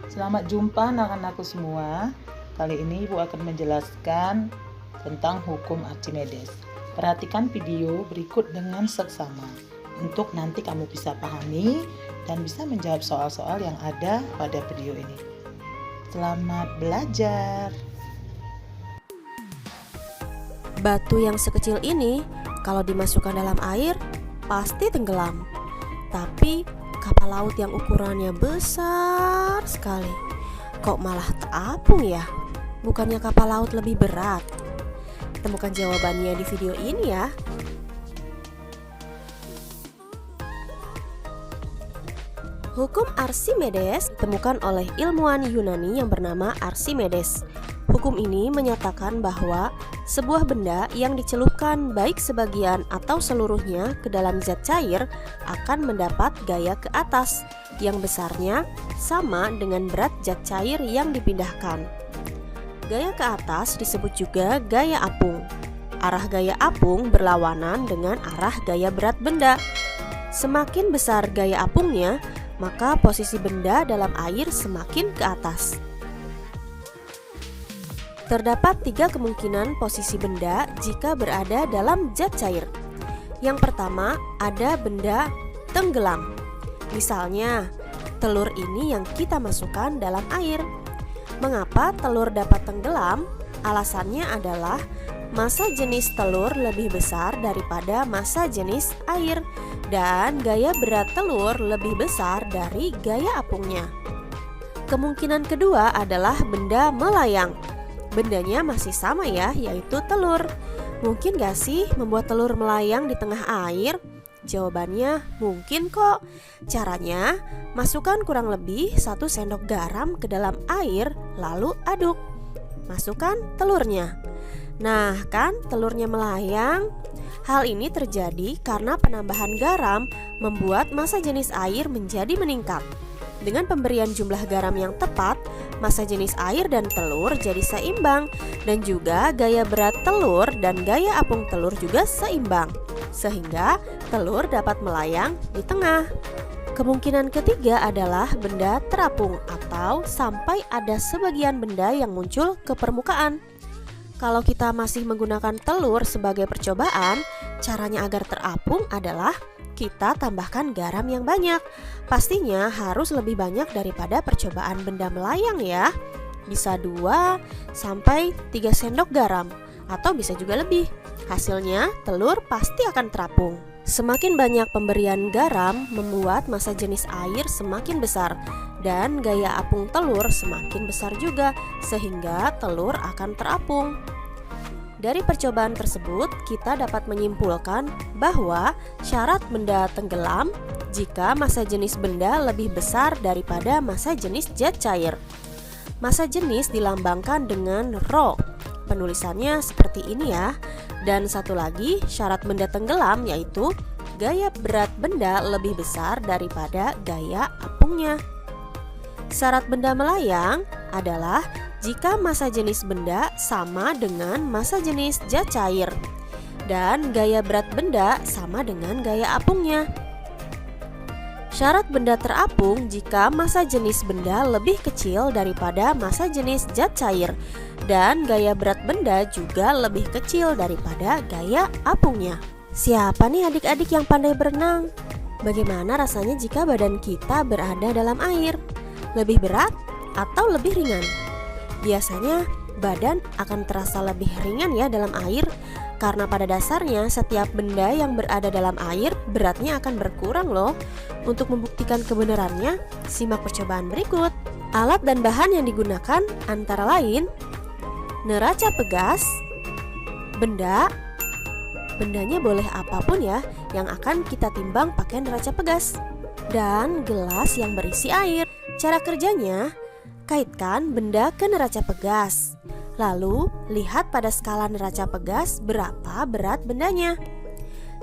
Selamat jumpa anak-anakku semua. Kali ini Ibu akan menjelaskan tentang hukum Archimedes. Perhatikan video berikut dengan seksama untuk nanti kamu bisa pahami dan bisa menjawab soal-soal yang ada pada video ini. Selamat belajar. Batu yang sekecil ini kalau dimasukkan dalam air pasti tenggelam. Tapi kapal laut yang ukurannya besar sekali kok malah terapung ya? Bukannya kapal laut lebih berat? Temukan jawabannya di video ini ya. Hukum Archimedes ditemukan oleh ilmuwan Yunani yang bernama Archimedes. Hukum ini menyatakan bahwa sebuah benda yang dicelupkan baik sebagian atau seluruhnya ke dalam zat cair akan mendapat gaya ke atas yang besarnya sama dengan berat zat cair yang dipindahkan. Gaya ke atas disebut juga gaya apung. Arah gaya apung berlawanan dengan arah gaya berat benda. Semakin besar gaya apungnya, maka posisi benda dalam air semakin ke atas. Terdapat 3 kemungkinan posisi benda jika berada dalam zat cair. Yang pertama, ada benda tenggelam. Misalnya, telur ini yang kita masukkan dalam air. Mengapa telur dapat tenggelam? Alasannya adalah massa jenis telur lebih besar daripada massa jenis air dan gaya berat telur lebih besar dari gaya apungnya. Kemungkinan kedua adalah benda melayang. Bendanya masih sama ya, yaitu telur. Mungkin gak sih membuat telur melayang di tengah air? Jawabannya mungkin kok. Caranya, masukkan kurang lebih 1 sendok garam ke dalam air, lalu aduk. Masukkan telurnya. Nah, kan telurnya melayang? Hal ini terjadi karena penambahan garam membuat massa jenis air menjadi meningkat. Dengan pemberian jumlah garam yang tepat, massa jenis air dan telur jadi seimbang, dan juga gaya berat telur dan gaya apung telur juga seimbang, sehingga telur dapat melayang di tengah. Kemungkinan ketiga adalah benda terapung atau sampai ada sebagian benda yang muncul ke permukaan. Kalau kita masih menggunakan telur sebagai percobaan, caranya agar terapung adalah kita tambahkan garam yang banyak. Pastinya harus lebih banyak daripada percobaan benda melayang ya. Bisa 2 sampai 3 sendok garam atau bisa juga lebih. Hasilnya telur pasti akan terapung. Semakin banyak pemberian garam membuat massa jenis air semakin besar dan gaya apung telur semakin besar juga, sehingga telur akan terapung. Dari percobaan tersebut, kita dapat menyimpulkan bahwa syarat benda tenggelam jika massa jenis benda lebih besar daripada massa jenis zat cair. Massa jenis dilambangkan dengan Rho. Penulisannya seperti ini ya. Dan satu lagi, syarat benda tenggelam yaitu gaya berat benda lebih besar daripada gaya apungnya. Syarat benda melayang adalah jika massa jenis benda sama dengan massa jenis zat cair dan gaya berat benda sama dengan gaya apungnya. Syarat benda terapung jika massa jenis benda lebih kecil daripada massa jenis zat cair dan gaya berat benda juga lebih kecil daripada gaya apungnya. Siapa nih adik-adik yang pandai berenang? Bagaimana rasanya jika badan kita berada dalam air? Lebih berat atau lebih ringan? Biasanya badan akan terasa lebih ringan ya dalam air, karena pada dasarnya setiap benda yang berada dalam air beratnya akan berkurang loh. Untuk membuktikan kebenarannya, simak percobaan berikut. Alat dan bahan yang digunakan antara lain neraca pegas, bendanya boleh apapun ya yang akan kita timbang pakai neraca pegas, dan gelas yang berisi air. Cara kerjanya, kaitkan benda ke neraca pegas. Lalu, lihat pada skala neraca pegas berapa berat bendanya.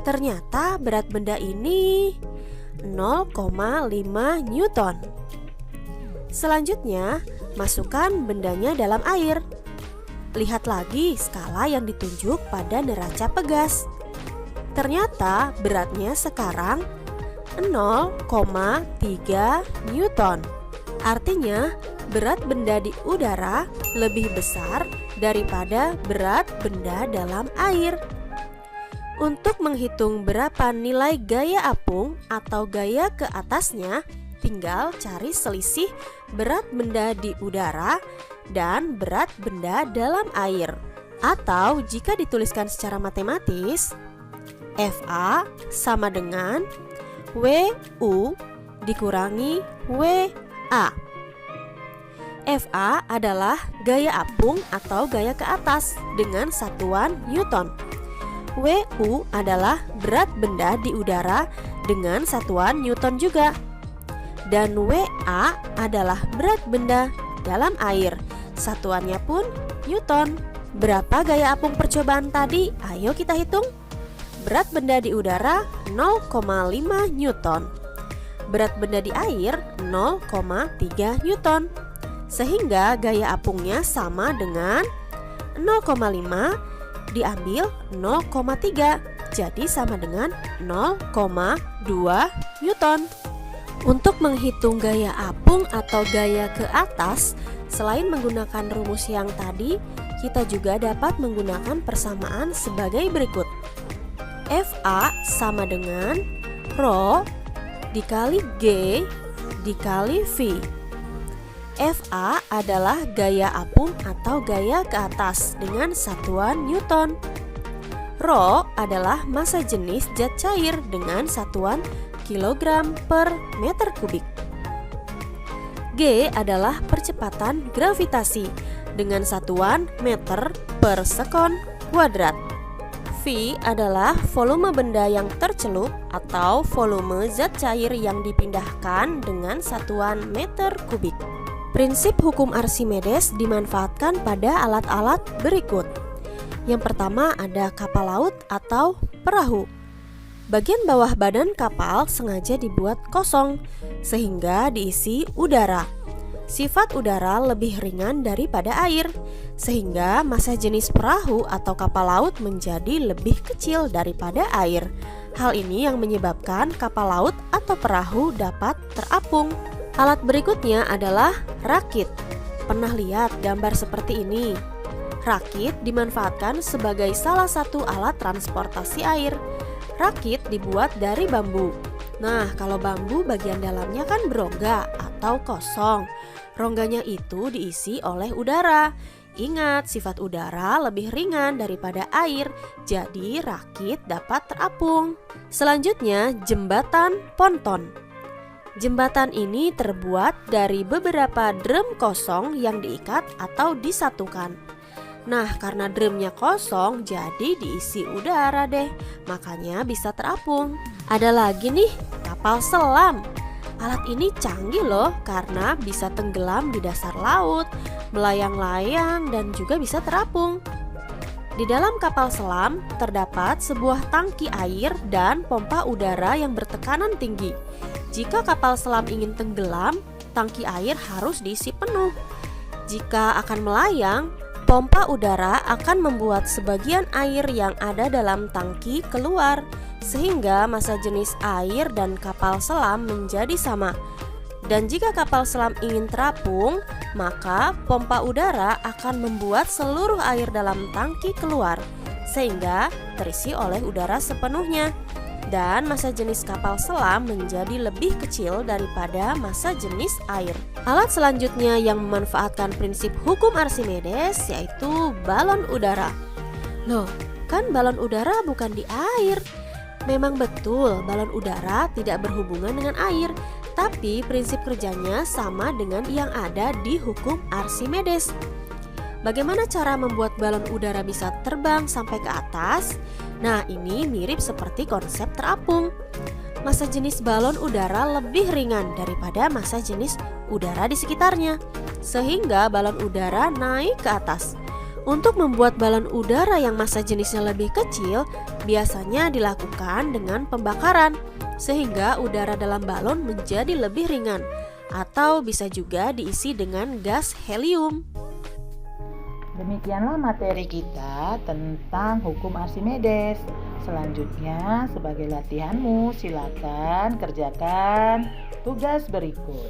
Ternyata berat benda ini 0,5 Newton. Selanjutnya, masukkan bendanya dalam air. Lihat lagi skala yang ditunjuk pada neraca pegas. Ternyata beratnya sekarang 0,3 Newton. Artinya berat benda di udara lebih besar daripada berat benda dalam air. Untuk menghitung berapa nilai gaya apung atau gaya ke atasnya, tinggal cari selisih berat benda di udara dan berat benda dalam air. Atau jika dituliskan secara matematis, Fa sama dengan Wu dikurangi Wa. Fa adalah gaya apung atau gaya ke atas dengan satuan Newton. Wu adalah berat benda di udara dengan satuan Newton juga. Dan Wa adalah berat benda dalam air, satuannya pun Newton. Berapa gaya apung percobaan tadi? Ayo kita hitung. Berat benda di udara 0,5 Newton. Berat benda di air 0,3 Newton. Sehingga gaya apungnya sama dengan 0,5 diambil 0,3. Jadi sama dengan 0,2 Newton. Untuk menghitung gaya apung atau gaya ke atas, selain menggunakan rumus yang tadi, kita juga dapat menggunakan persamaan sebagai berikut. Fa sama dengan Rho dikali G dikali V. Fa adalah gaya apung atau gaya ke atas dengan satuan Newton. Rho adalah massa jenis zat cair dengan satuan kilogram per meter kubik. G adalah percepatan gravitasi dengan satuan meter per sekon kuadrat. V adalah volume benda yang tercelup atau volume zat cair yang dipindahkan dengan satuan meter kubik. Prinsip hukum Archimedes dimanfaatkan pada alat-alat berikut. Yang pertama ada kapal laut atau perahu. Bagian bawah badan kapal sengaja dibuat kosong sehingga diisi udara. Sifat udara lebih ringan daripada air, sehingga massa jenis perahu atau kapal laut menjadi lebih kecil daripada air. Hal ini yang menyebabkan kapal laut atau perahu dapat terapung. Alat berikutnya adalah rakit. Pernah lihat gambar seperti ini? Rakit dimanfaatkan sebagai salah satu alat transportasi air. Rakit dibuat dari bambu. Nah, kalau bambu bagian dalamnya kan berongga atau kosong. Rongganya itu diisi oleh udara. Ingat, sifat udara lebih ringan daripada air, jadi rakit dapat terapung. Selanjutnya, jembatan ponton. Jembatan ini terbuat dari beberapa drum kosong yang diikat atau disatukan. Nah, karena drumnya kosong, jadi diisi udara deh, makanya bisa terapung. Ada lagi nih, kapal selam. Alat ini canggih loh karena bisa tenggelam di dasar laut, melayang-layang, dan juga bisa terapung. Di dalam kapal selam terdapat sebuah tangki air dan pompa udara yang bertekanan tinggi. Jika kapal selam ingin tenggelam, tangki air harus diisi penuh. Jika akan melayang, pompa udara akan membuat sebagian air yang ada dalam tangki keluar, sehingga massa jenis air dan kapal selam menjadi sama. Dan jika kapal selam ingin terapung, maka pompa udara akan membuat seluruh air dalam tangki keluar, sehingga terisi oleh udara sepenuhnya. Dan massa jenis kapal selam menjadi lebih kecil daripada massa jenis air. Alat selanjutnya yang memanfaatkan prinsip hukum Archimedes yaitu balon udara. Loh, kan balon udara bukan di air. Memang betul balon udara tidak berhubungan dengan air, tapi prinsip kerjanya sama dengan yang ada di hukum Archimedes. Bagaimana cara membuat balon udara bisa terbang sampai ke atas? Nah, ini mirip seperti konsep terapung. Massa jenis balon udara lebih ringan daripada massa jenis udara di sekitarnya, sehingga balon udara naik ke atas. Untuk membuat balon udara yang massa jenisnya lebih kecil, biasanya dilakukan dengan pembakaran, sehingga udara dalam balon menjadi lebih ringan, atau bisa juga diisi dengan gas helium. Demikianlah materi kita tentang hukum Archimedes. Selanjutnya, sebagai latihanmu, silakan kerjakan tugas berikut.